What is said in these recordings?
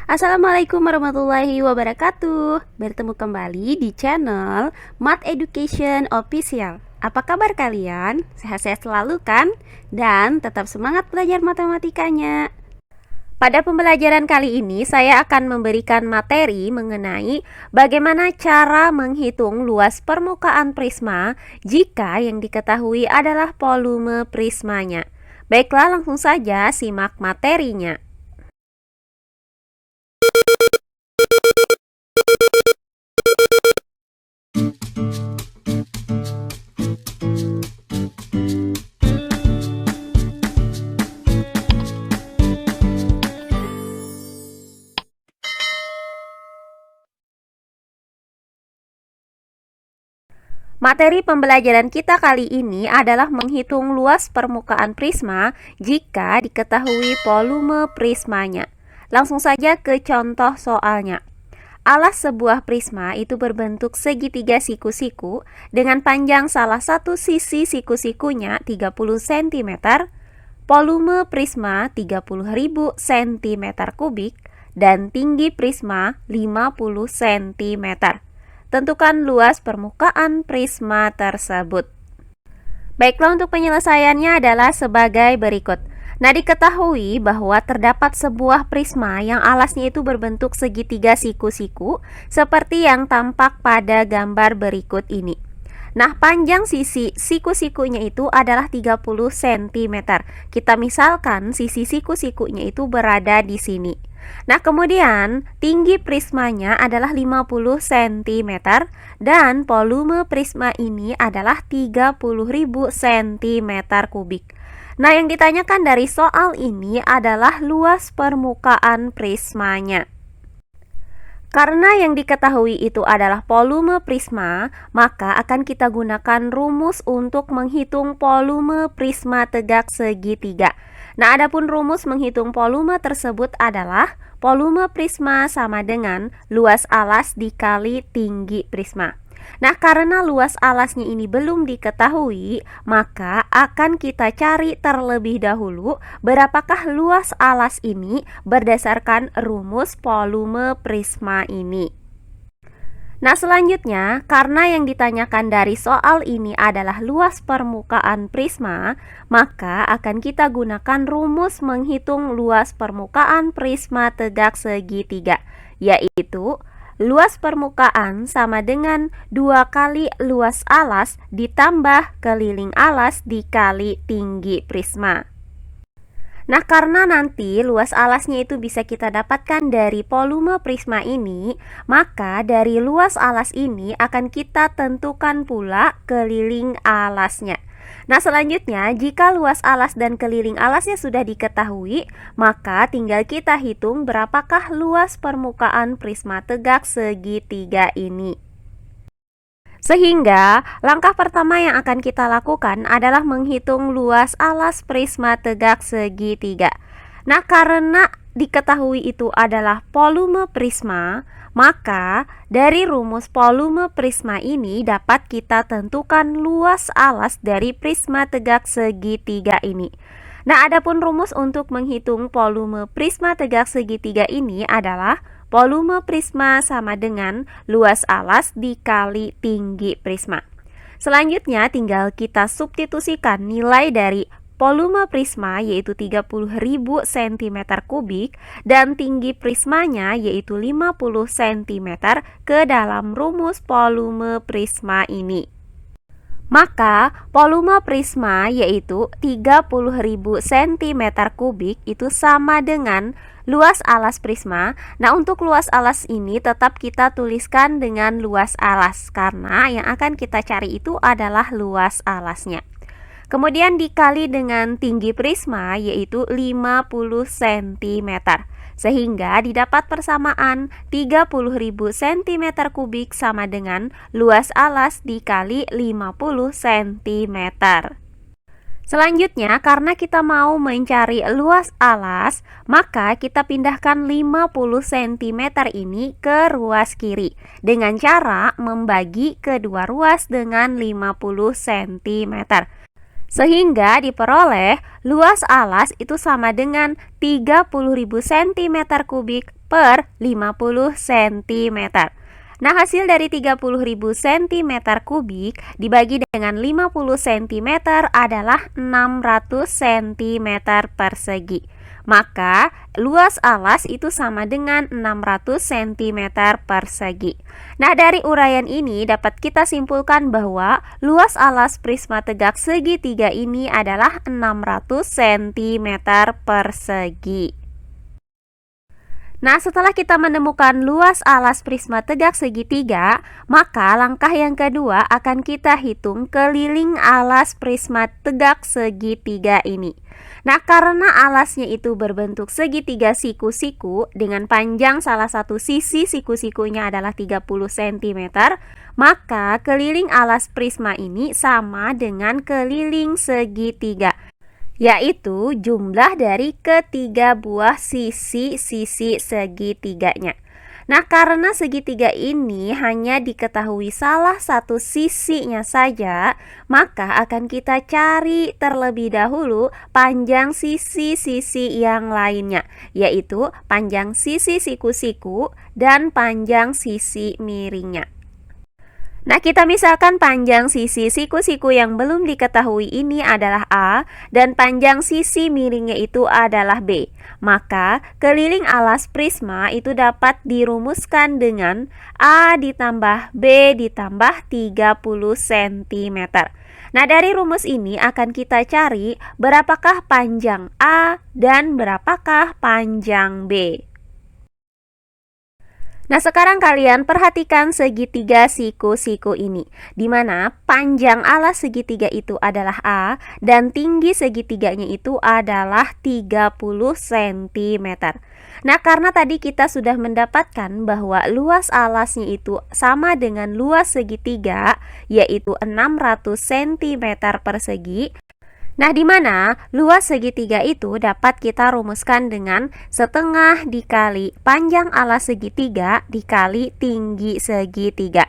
Assalamualaikum warahmatullahi wabarakatuh. Bertemu kembali di channel Math Education Official. Apa kabar kalian? Sehat-sehat selalu kan? Dan tetap semangat belajar matematikanya. Pada pembelajaran kali ini saya akan memberikan materi mengenai bagaimana cara menghitung luas permukaan prisma jika yang diketahui adalah volume prismanya. Baiklah, langsung saja simak materinya. Materi pembelajaran kita kali ini adalah menghitung luas permukaan prisma jika diketahui volume prismanya. Langsung saja ke contoh soalnya. Alas sebuah prisma itu berbentuk segitiga siku-siku dengan panjang salah satu sisi siku-sikunya 30 cm, volume prisma 30.000 cm3, dan tinggi prisma 50 cm. Tentukan luas permukaan prisma tersebut. Baiklah, untuk penyelesaiannya adalah sebagai berikut. Nah, diketahui bahwa terdapat sebuah prisma yang alasnya itu berbentuk segitiga siku-siku seperti yang tampak pada gambar berikut ini. Nah, panjang sisi siku-sikunya itu adalah 30 cm. Kita misalkan sisi siku-sikunya itu berada di sini. Nah, kemudian tinggi prismanya adalah 50 cm dan volume prisma ini adalah 30.000 cm3. Nah, yang ditanyakan dari soal ini adalah luas permukaan prismanya. Karena yang diketahui itu adalah volume prisma, maka akan kita gunakan rumus untuk menghitung volume prisma tegak segitiga. Nah, adapun rumus menghitung volume tersebut adalah volume prisma sama dengan luas alas dikali tinggi prisma. Nah, karena luas alasnya ini belum diketahui, maka akan kita cari terlebih dahulu berapakah luas alas ini berdasarkan rumus volume prisma ini. Nah, selanjutnya, karena yang ditanyakan dari soal ini adalah luas permukaan prisma, maka akan kita gunakan rumus menghitung luas permukaan prisma tegak segitiga, yaitu luas permukaan sama dengan 2 kali luas alas ditambah keliling alas dikali tinggi prisma. Nah, karena nanti luas alasnya itu bisa kita dapatkan dari volume prisma ini, maka dari luas alas ini akan kita tentukan pula keliling alasnya. Nah, selanjutnya, jika luas alas dan keliling alasnya sudah diketahui, maka tinggal kita hitung berapakah luas permukaan prisma tegak segitiga ini. Sehingga langkah pertama yang akan kita lakukan adalah menghitung luas alas prisma tegak segitiga. Nah, karena diketahui itu adalah volume prisma, maka dari rumus volume prisma ini dapat kita tentukan luas alas dari prisma tegak segitiga ini. Nah, adapun rumus untuk menghitung volume prisma tegak segitiga ini adalah volume prisma sama dengan luas alas dikali tinggi prisma. Selanjutnya tinggal kita substitusikan nilai dari volume prisma yaitu 30.000 cm3 dan tinggi prismanya yaitu 50 cm ke dalam rumus volume prisma ini. Maka volume prisma yaitu 30.000 cm3 itu sama dengan luas alas prisma. Nah, untuk luas alas ini tetap kita tuliskan dengan luas alas karena yang akan kita cari itu adalah luas alasnya. Kemudian dikali dengan tinggi prisma yaitu 50 cm. Sehingga didapat persamaan 30.000 cm3 sama dengan luas alas dikali 50 cm. Selanjutnya, karena kita mau mencari luas alas, maka kita pindahkan 50 cm ini ke ruas kiri dengan cara membagi kedua ruas dengan 50 cm. Sehingga diperoleh luas alas itu sama dengan 30.000 cm kubik per 50 cm. Nah, hasil dari 30.000 cm kubik dibagi dengan 50 cm adalah 600 cm persegi. Maka luas alas itu sama dengan 600 cm persegi. Nah, dari uraian ini dapat kita simpulkan bahwa luas alas prisma tegak segitiga ini adalah 600 cm persegi. Nah, setelah kita menemukan luas alas prisma tegak segitiga, maka langkah yang kedua akan kita hitung keliling alas prisma tegak segitiga ini. Nah, karena alasnya itu berbentuk segitiga siku-siku dengan panjang salah satu sisi siku-sikunya adalah 30 cm, maka keliling alas prisma ini sama dengan keliling segitiga, yaitu jumlah dari ketiga buah sisi-sisi segitiganya. Nah, karena segitiga ini hanya diketahui salah satu sisinya saja, maka akan kita cari terlebih dahulu panjang sisi-sisi yang lainnya, yaitu panjang sisi siku-siku dan panjang sisi miringnya. Nah, kita misalkan panjang sisi siku-siku yang belum diketahui ini adalah A dan panjang sisi miringnya itu adalah B. Maka keliling alas prisma itu dapat dirumuskan dengan A ditambah B ditambah 30 cm. Nah, dari rumus ini akan kita cari berapakah panjang A dan berapakah panjang B. Nah, sekarang kalian perhatikan segitiga siku-siku ini, di mana panjang alas segitiga itu adalah A dan tinggi segitiganya itu adalah 30 cm. Nah, karena tadi kita sudah mendapatkan bahwa luas alasnya itu sama dengan luas segitiga, yaitu 600 cm persegi. Nah, di mana luas segitiga itu dapat kita rumuskan dengan setengah dikali panjang alas segitiga dikali tinggi segitiga.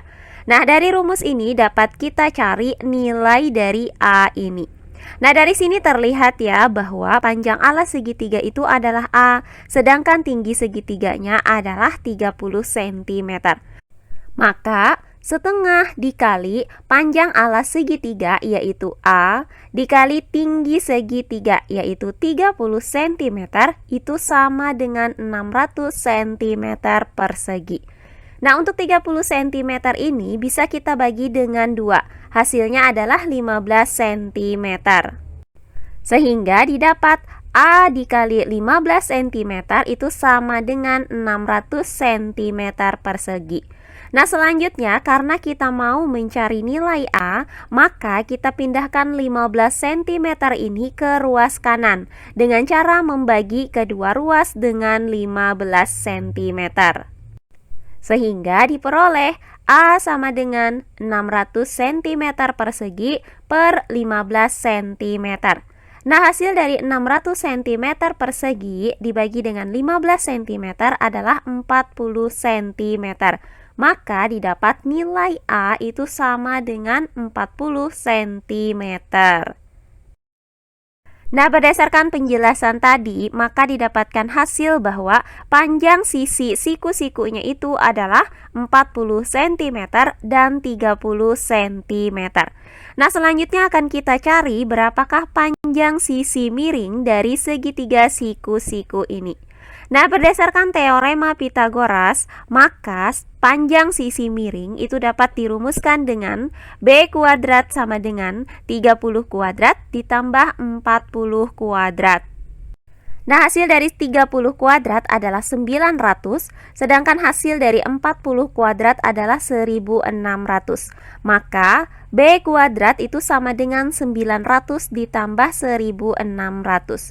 Nah, dari rumus ini dapat kita cari nilai dari A ini. Nah, dari sini terlihat ya bahwa panjang alas segitiga itu adalah A, sedangkan tinggi segitiganya adalah 30 cm. Maka setengah dikali panjang alas segitiga yaitu A dikali tinggi segitiga yaitu 30 cm itu sama dengan 600 cm persegi. Nah, untuk 30 cm ini bisa kita bagi dengan 2. Hasilnya adalah 15 cm. Sehingga didapat A dikali 15 cm itu sama dengan 600 cm persegi. Nah, selanjutnya karena kita mau mencari nilai A, maka kita pindahkan 15 cm ini ke ruas kanan dengan cara membagi kedua ruas dengan 15 cm. Sehingga diperoleh A sama dengan 600 cm persegi per 15 cm. Nah, hasil dari 600 cm persegi dibagi dengan 15 cm adalah 40 cm. Maka didapat nilai A itu sama dengan 40 cm. Nah, berdasarkan penjelasan tadi, maka didapatkan hasil bahwa panjang sisi siku-sikunya itu adalah 40 cm dan 30 cm. Nah, selanjutnya akan kita cari berapakah panjang sisi miring dari segitiga siku-siku ini. Nah, berdasarkan teorema Pythagoras, maka panjang sisi miring itu dapat dirumuskan dengan B kuadrat sama dengan 30 kuadrat ditambah 40 kuadrat. Nah, hasil dari 30 kuadrat adalah 900, sedangkan hasil dari 40 kuadrat adalah 1600. Maka B kuadrat itu sama dengan 900 ditambah 1600.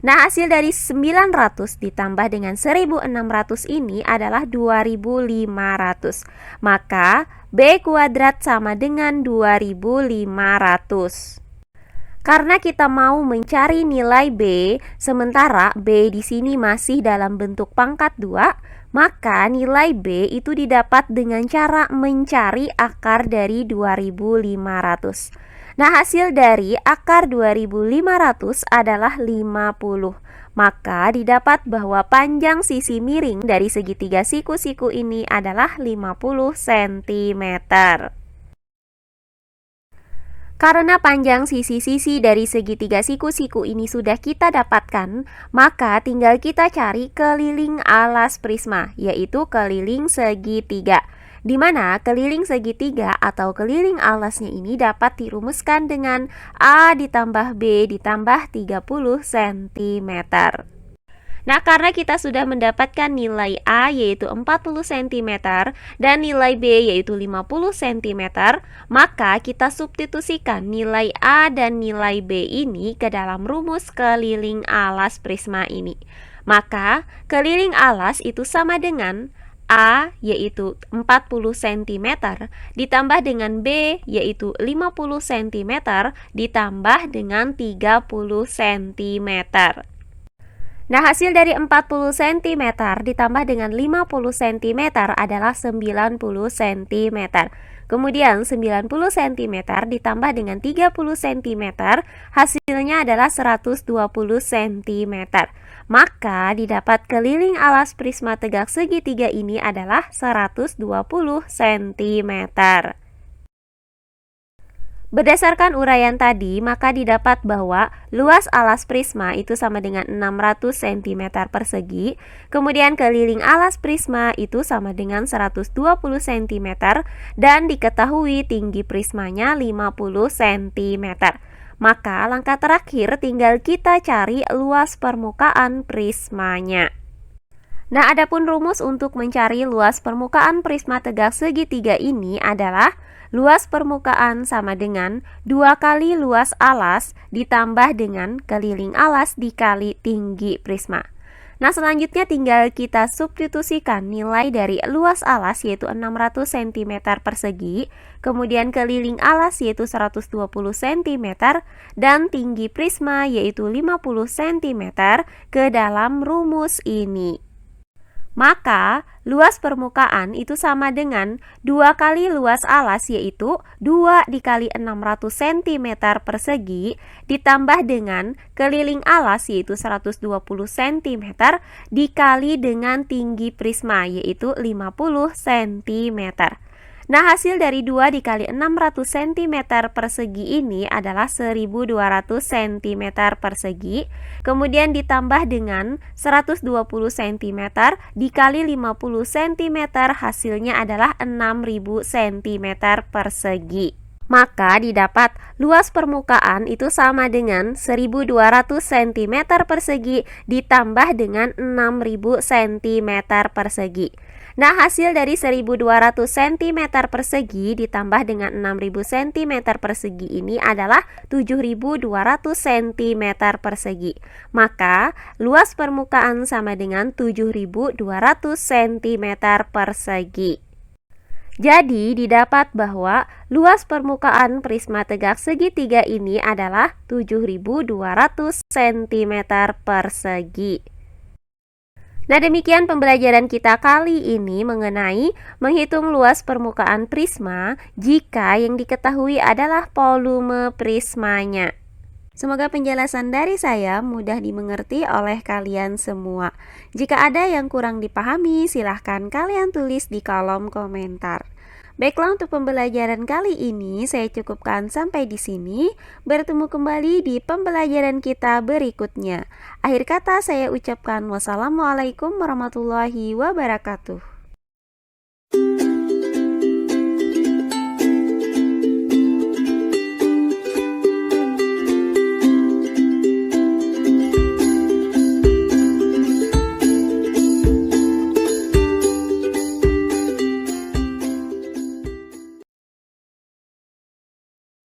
Nah, hasil dari 900 ditambah dengan 1600 ini adalah 2500. Maka B kuadrat sama dengan 2500. Karena kita mau mencari nilai B, sementara B di sini masih dalam bentuk pangkat 2, maka nilai B itu didapat dengan cara mencari akar dari 2500. Nah, hasil dari akar 2500 adalah 50. Maka didapat bahwa panjang sisi miring dari segitiga siku-siku ini adalah 50 cm. Karena panjang sisi-sisi dari segitiga siku-siku ini sudah kita dapatkan, maka tinggal kita cari keliling alas prisma, yaitu keliling segitiga. Di mana keliling segitiga atau keliling alasnya ini dapat dirumuskan dengan A ditambah B ditambah 30 cm. Nah, karena kita sudah mendapatkan nilai A yaitu 40 cm dan nilai B yaitu 50 cm, maka kita substitusikan nilai A dan nilai B ini ke dalam rumus keliling alas prisma ini. Maka, keliling alas itu sama dengan A yaitu 40 cm ditambah dengan B yaitu 50 cm ditambah dengan 30 cm. Nah, hasil dari 40 cm ditambah dengan 50 cm adalah 90 cm. Kemudian 90 cm ditambah dengan 30 cm, hasilnya adalah 120 cm. Maka didapat keliling alas prisma tegak segitiga ini adalah 120 cm. Berdasarkan uraian tadi, maka didapat bahwa luas alas prisma itu sama dengan 600 cm persegi, kemudian keliling alas prisma itu sama dengan 120 cm, dan diketahui tinggi prismanya 50 cm. Maka langkah terakhir tinggal kita cari luas permukaan prismanya. Nah, adapun rumus untuk mencari luas permukaan prisma tegak segitiga ini adalah luas permukaan sama dengan 2 kali luas alas ditambah dengan keliling alas dikali tinggi prisma. Nah, selanjutnya tinggal kita substitusikan nilai dari luas alas yaitu 600 cm persegi, kemudian keliling alas yaitu 120 cm, dan tinggi prisma yaitu 50 cm ke dalam rumus ini. Maka, luas permukaan itu sama dengan 2 kali luas alas yaitu 2 dikali 600 cm persegi ditambah dengan keliling alas yaitu 120 cm dikali dengan tinggi prisma yaitu 50 cm. Nah, hasil dari 2 dikali 600 cm persegi ini adalah 1200 cm persegi, kemudian ditambah dengan 120 cm dikali 50 cm, hasilnya adalah 6000 cm persegi. Maka didapat luas permukaan itu sama dengan 1200 cm persegi ditambah dengan 6000 cm persegi. Nah, hasil dari 1200 cm persegi ditambah dengan 6000 cm persegi ini adalah 7200 cm persegi. Maka, luas permukaan sama dengan 7200 cm persegi. Jadi, didapat bahwa luas permukaan prisma tegak segitiga ini adalah 7200 cm persegi. Nah, demikian pembelajaran kita kali ini mengenai menghitung luas permukaan prisma jika yang diketahui adalah volume prismanya. Semoga penjelasan dari saya mudah dimengerti oleh kalian semua. Jika ada yang kurang dipahami, silahkan kalian tulis di kolom komentar. Baiklah, untuk pembelajaran kali ini saya cukupkan sampai di sini. Bertemu kembali di pembelajaran kita berikutnya. Akhir kata saya ucapkan wassalamualaikum warahmatullahi wabarakatuh.